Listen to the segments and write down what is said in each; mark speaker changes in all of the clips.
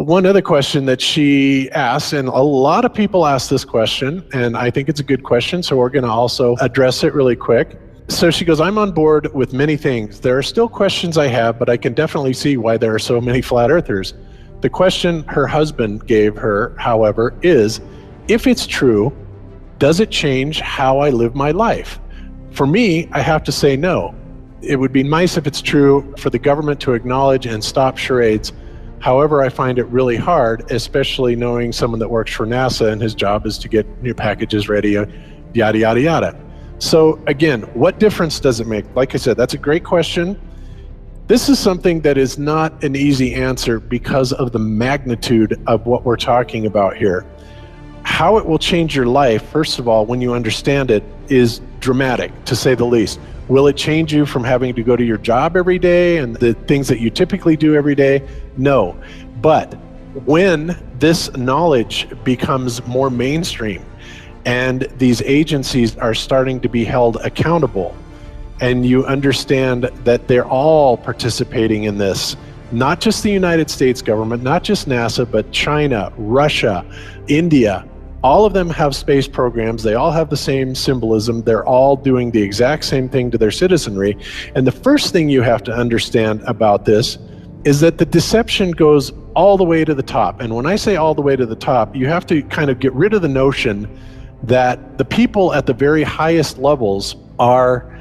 Speaker 1: one other question that she asks, and a lot of people ask this question, and I think it's a good question, so we're going to also address it really quick. So she goes, I'm on board with many things. There are still questions I have, but I can definitely see why there are so many flat earthers. The question her husband gave her, however, is, if it's true, does it change how I live my life? For me, I have to say no. It would be nice if it's true for the government to acknowledge and stop charades. However, I find it really hard, especially knowing someone that works for NASA and his job is to get new packages ready, yada, yada, yada. So again, what difference does it make? Like I said, that's a great question. This is something that is not an easy answer because of the magnitude of what we're talking about here. How it will change your life, first of all, when you understand it, is dramatic, to say the least. Will it change you from having to go to your job every day and the things that you typically do every day? No. But when this knowledge becomes more mainstream and these agencies are starting to be held accountable, and you understand that they're all participating in this, not just the United States government, not just NASA, but China, Russia, India, all of them have space programs. They all have the same symbolism. They're all doing the exact same thing to their citizenry. And the first thing you have to understand about this is that the deception goes all the way to the top. And when I say all the way to the top, you have to kind of get rid of the notion that the people at the very highest levels are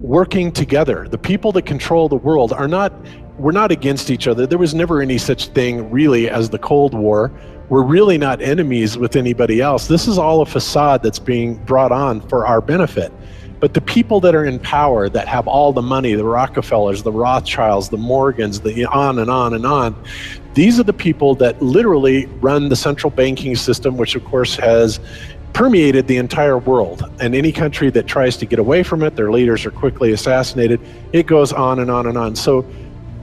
Speaker 1: working together. The people that control the world we're not against each other. There was never any such thing really as the Cold War. We're really not enemies with anybody else. This is all a facade that's being brought on for our benefit. But the people that are in power, that have all the money, the Rockefellers, the Rothschilds, the Morgans, the on and on and on, these are the people that literally run the central banking system, which of course has permeated the entire world. And any country that tries to get away from it, their leaders are quickly assassinated. It goes on and on and on. So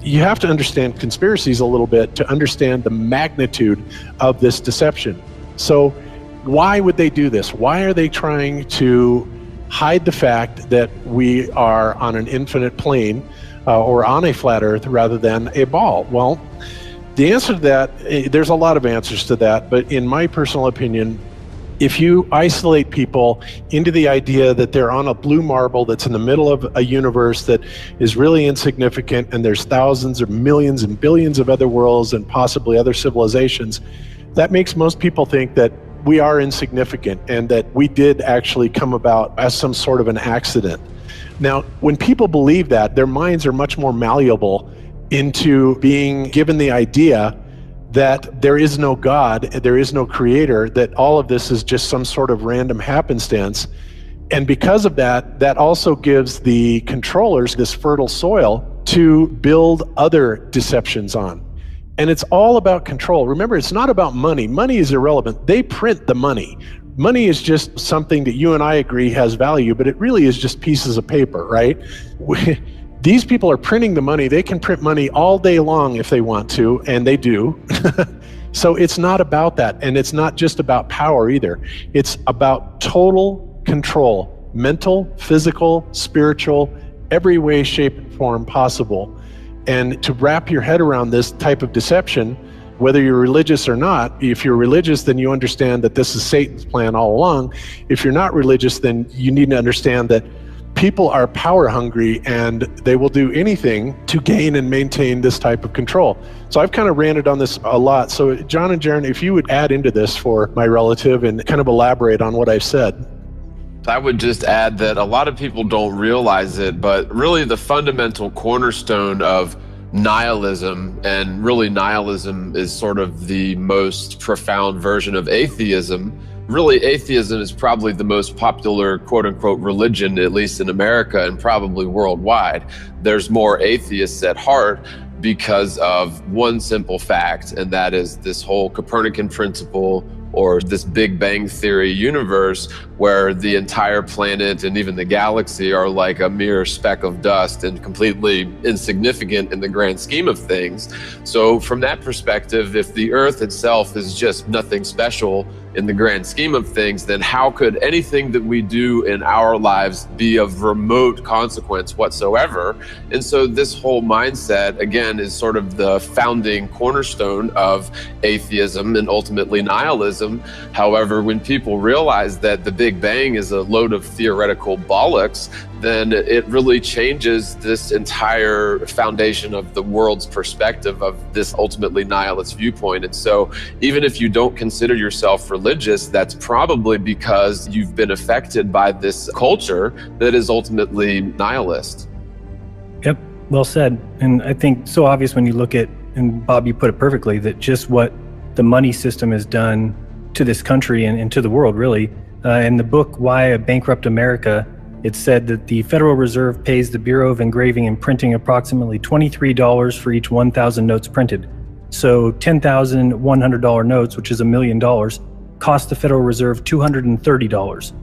Speaker 1: you have to understand conspiracies a little bit to understand the magnitude of this deception. So why would they do this? Why are they trying to hide the fact that we are on an infinite plane or on a flat earth rather than a ball? Well, the answer to that, there's a lot of answers to that, but in my personal opinion, if you isolate people into the idea that they're on a blue marble that's in the middle of a universe that is really insignificant, and there's thousands or millions and billions of other worlds and possibly other civilizations, that makes most people think that we are insignificant and that we did actually come about as some sort of an accident. Now, when people believe that, their minds are much more malleable into being given the idea that there is no God, there is no creator, that all of this is just some sort of random happenstance. And because of that, that also gives the controllers this fertile soil to build other deceptions on. And it's all about control. Remember, it's not about money. Money is irrelevant. They print the money. Money is just something that you and I agree has value, but it really is just pieces of paper, right? These people are printing the money. They can print money all day long if they want to, and they do. So it's not about that. And it's not just about power either. It's about total control, mental, physical, spiritual, every way, shape, and form possible. And to wrap your head around this type of deception, whether you're religious or not, if you're religious, then you understand that this is Satan's plan all along. If you're not religious, then you need to understand that people are power hungry and they will do anything to gain and maintain this type of control. So I've kind of ranted on this a lot. So John and Jaron, if you would add into this for my relative and kind of elaborate on what I've said.
Speaker 2: I would just add that a lot of people don't realize it, but really the fundamental cornerstone of nihilism, and really nihilism is sort of the most profound version of atheism. Really, atheism is probably the most popular quote-unquote religion, at least in America and probably worldwide. There's more atheists at heart because of one simple fact, and that is this whole Copernican principle, or this Big Bang Theory universe where the entire planet and even the galaxy are like a mere speck of dust and completely insignificant in the grand scheme of things. So from that perspective, if the Earth itself is just nothing special, in the grand scheme of things, then how could anything that we do in our lives be of remote consequence whatsoever? And so this whole mindset, again, is sort of the founding cornerstone of atheism and ultimately nihilism. However, when people realize that the Big Bang is a load of theoretical bollocks, then it really changes this entire foundation of the world's perspective of this ultimately nihilist viewpoint. And so even if you don't consider yourself religious, that's probably because you've been affected by this culture that is ultimately nihilist.
Speaker 3: Yep, well said. And I think so obvious when you look at, and Bob, you put it perfectly, that just what the money system has done to this country and to the world, really. In the book, Why a Bankrupt America, it said that the Federal Reserve pays the Bureau of Engraving and Printing approximately $23 for each 1,000 notes printed. So $10,100 notes, which is $1 million, cost the Federal Reserve $230.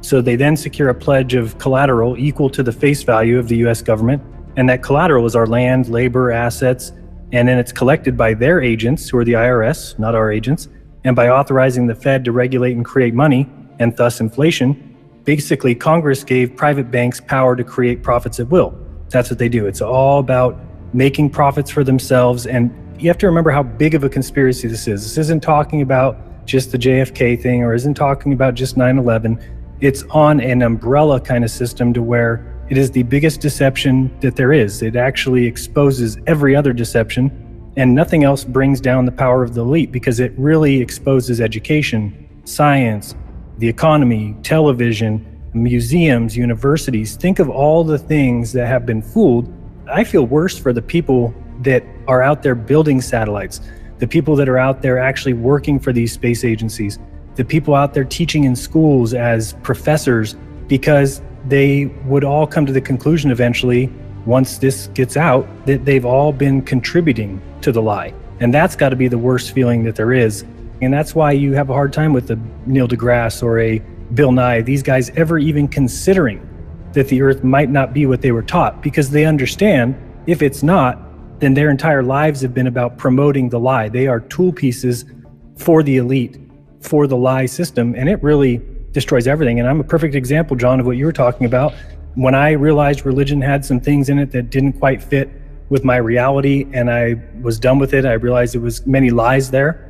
Speaker 3: So they then secure a pledge of collateral equal to the face value of the US government. And that collateral is our land, labor, assets. And then it's collected by their agents, who are the IRS, not our agents. And by authorizing the Fed to regulate and create money, and thus inflation, basically, Congress gave private banks power to create profits at will. That's what they do. It's all about making profits for themselves. And you have to remember how big of a conspiracy this is. This isn't talking about just the JFK thing or isn't talking about just 9/11. It's on an umbrella kind of system to where it is the biggest deception that there is. It actually exposes every other deception, and nothing else brings down the power of the elite because it really exposes education, science, the economy, television, museums, universities. Think of all the things that have been fooled. I feel worse for the people that are out there building satellites, the people that are out there actually working for these space agencies, the people out there teaching in schools as professors, because they would all come to the conclusion eventually, once this gets out, that they've all been contributing to the lie. And that's got to be the worst feeling that there is. And that's why you have a hard time with a Neil deGrasse or a Bill Nye, these guys ever even considering that the earth might not be what they were taught, because they understand if it's not, then their entire lives have been about promoting the lie. They are tool pieces for the elite, for the lie system, and it really destroys everything. And I'm a perfect example, John, of what you were talking about. When I realized religion had some things in it that didn't quite fit with my reality and I was done with it, I realized there was many lies there.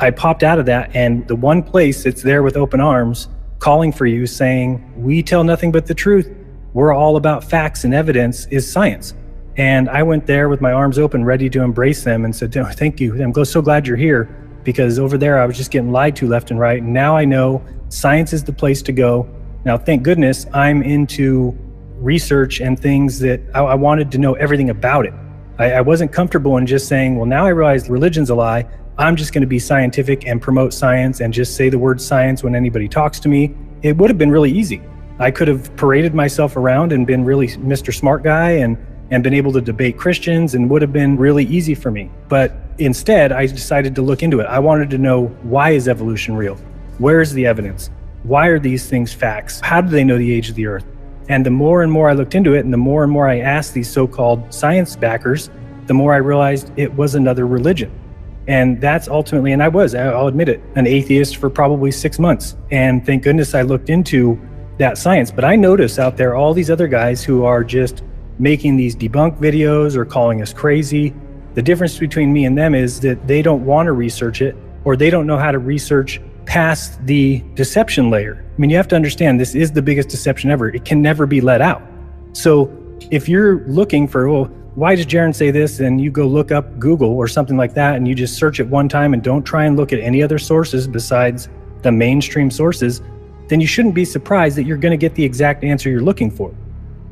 Speaker 3: I popped out of that, and the one place that's there with open arms, calling for you, saying, we tell nothing but the truth, we're all about facts and evidence, is science. And I went there with my arms open, ready to embrace them, and said, oh, thank you. I'm so glad you're here, because over there I was just getting lied to left and right. And now I know science is the place to go. Now, thank goodness I'm into research and things that I wanted to know everything about it. I wasn't comfortable in just saying, well, now I realize religion's a lie. I'm just going to be scientific and promote science and just say the word science when anybody talks to me. It would have been really easy. I could have paraded myself around and been really Mr. Smart Guy and been able to debate Christians, and would have been really easy for me. But instead, I decided to look into it. I wanted to know, why is evolution real? Where is the evidence? Why are these things facts? How do they know the age of the earth? And the more and more I looked into it, and the more I asked these so-called science backers, the more I realized it was another religion. And that's ultimately, and I'll admit it, an atheist for probably 6 months. And thank goodness I looked into that science. But I notice out there all these other guys who are just making these debunk videos or calling us crazy. The difference between me and them is that they don't want to research it, or they don't know how to research past the deception layer. I mean, you have to understand, this is the biggest deception ever. It can never be let out. So if you're looking for, well, why does Jaron say this? And you go look up Google or something like that, and you just search it one time and don't try and look at any other sources besides the mainstream sources, then you shouldn't be surprised that you're going to get the exact answer you're looking for.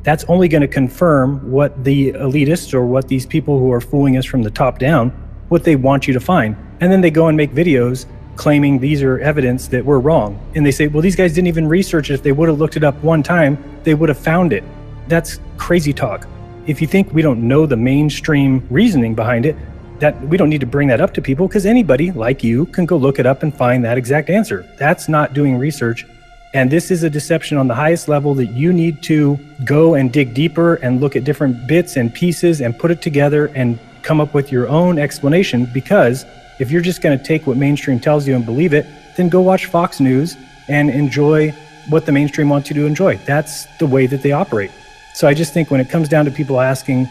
Speaker 3: That's only going to confirm what the elitists, or what these people who are fooling us from the top down, what they want you to find. And then they go and make videos claiming these are evidence that we're wrong. And they say, well, these guys didn't even research it. If they would have looked it up one time, they would have found it. That's crazy talk. If you think we don't know the mainstream reasoning behind it, that we don't need to bring that up to people, because anybody like you can go look it up and find that exact answer. That's not doing research. And this is a deception on the highest level that you need to go and dig deeper and look at different bits and pieces and put it together and come up with your own explanation. Because if you're just going to take what mainstream tells you and believe it, then go watch Fox News and enjoy what the mainstream wants you to enjoy. That's the way that they operate. So I just think when it comes down to people asking,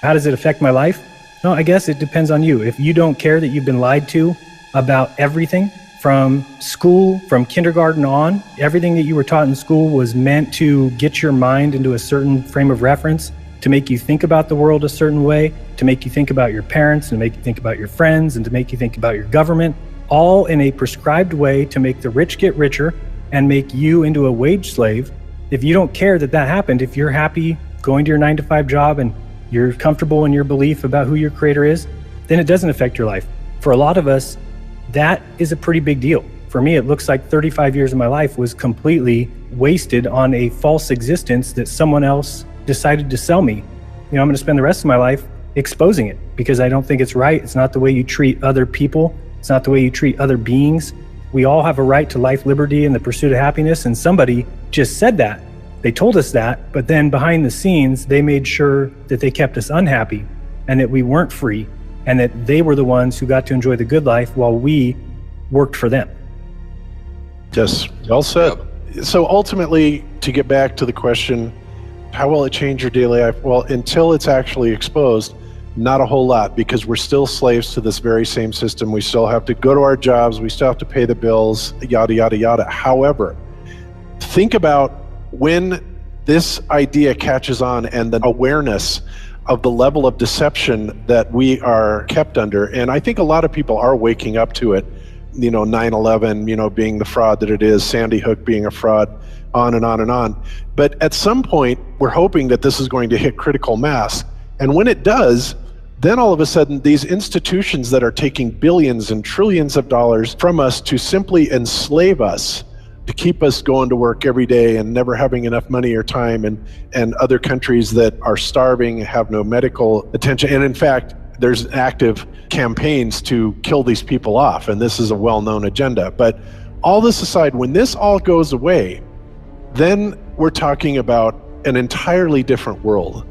Speaker 3: how does it affect my life? No, I guess it depends on you. If you don't care that you've been lied to about everything from school, from kindergarten on, everything that you were taught in school was meant to get your mind into a certain frame of reference, to make you think about the world a certain way, to make you think about your parents, and to make you think about your friends, and to make you think about your government, all in a prescribed way to make the rich get richer and make you into a wage slave. If you don't care that that happened, if you're happy going to your 9-to-5 job and you're comfortable in your belief about who your creator is, then it doesn't affect your life. For a lot of us, that is a pretty big deal. For me, it looks like 35 years of my life was completely wasted on a false existence that someone else decided to sell me. I'm going to spend the rest of my life exposing it because I don't think it's right. It's not the way you treat other people. It's not the way you treat other beings. We all have a right to life, liberty, and the pursuit of happiness. And somebody just said that. They told us that, but then behind the scenes, they made sure that they kept us unhappy and that we weren't free and that they were the ones who got to enjoy the good life while we worked for them.
Speaker 1: Yes, well said. Yep. So ultimately, to get back to the question, how will it change your daily life? Well, until it's actually exposed, not a whole lot, because we're still slaves to this very same system. We still have to go to our jobs. We still have to pay the bills, yada, yada, yada. However, think about when this idea catches on and the awareness of the level of deception that we are kept under. And I think a lot of people are waking up to it. 9/11, being the fraud that it is, Sandy Hook being a fraud, on and on and on. But at some point, we're hoping that this is going to hit critical mass. And when it does, then all of a sudden, these institutions that are taking billions and trillions of dollars from us to simply enslave us, to keep us going to work every day and never having enough money or time, and other countries that are starving, have no medical attention. And in fact, there's active campaigns to kill these people off, and this is a well-known agenda. But all this aside, when this all goes away, then we're talking about an entirely different world.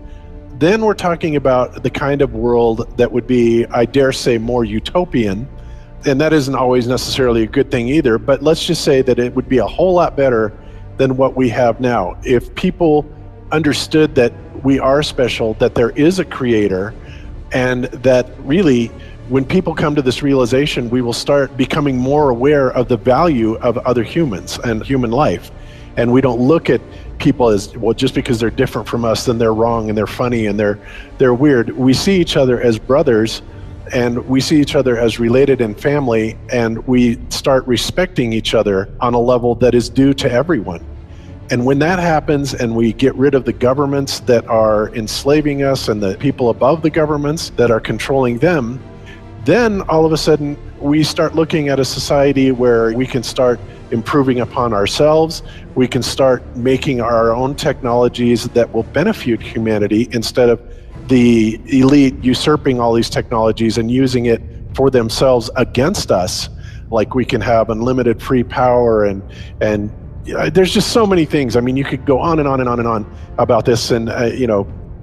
Speaker 1: Then we're talking about the kind of world that would be, I dare say, more utopian. And that isn't always necessarily a good thing either, but let's just say that it would be a whole lot better than what we have now. If people understood that we are special, that there is a creator, and that really, when people come to this realization, we will start becoming more aware of the value of other humans and human life. And we don't look at people as, well, just because they're different from us, then they're wrong and they're funny and they're weird. We see each other as brothers, and we see each other as related in family, and we start respecting each other on a level that is due to everyone. And when that happens and we get rid of the governments that are enslaving us and the people above the governments that are controlling them, then all of a sudden we start looking at a society where we can start improving upon ourselves. We can start making our own technologies that will benefit humanity instead of the elite usurping all these technologies and using it for themselves against us. Like we can have unlimited free power and there's just so many things. I mean, you could go on and on and on and on about this, and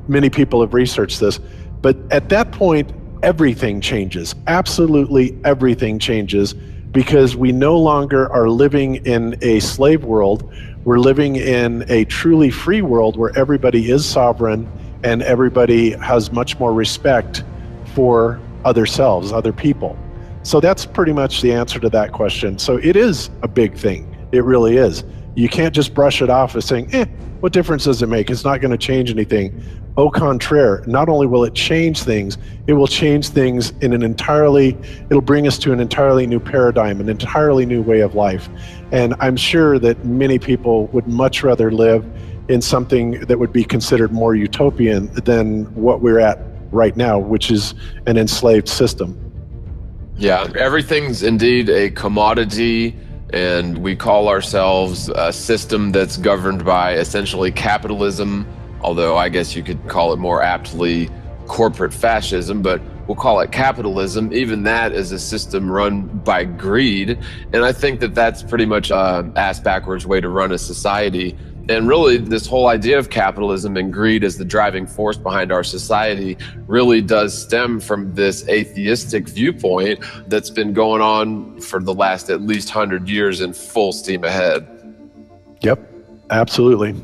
Speaker 1: many people have researched this. But at that point, everything changes. Absolutely everything changes, because we no longer are living in a slave world. We're living in a truly free world where everybody is sovereign and everybody has much more respect for other selves, other people. So that's pretty much the answer to that question. So it is a big thing. It really is. You can't just brush it off as saying, what difference does it make? It's not going to change anything. Au contraire, not only will it change things, it will change things in it'll bring us to an entirely new paradigm, an entirely new way of life. And I'm sure that many people would much rather live in something that would be considered more utopian than what we're at right now, which is an enslaved system.
Speaker 2: Yeah, everything's indeed a commodity, and we call ourselves a system that's governed by essentially capitalism, although I guess you could call it more aptly corporate fascism, but we'll call it capitalism. Even that is a system run by greed, and I think that that's pretty much an ass-backwards way to run a society. And really, this whole idea of capitalism and greed as the driving force behind our society really does stem from this atheistic viewpoint that's been going on for the last at least 100 years in full steam ahead.
Speaker 1: Yep, absolutely.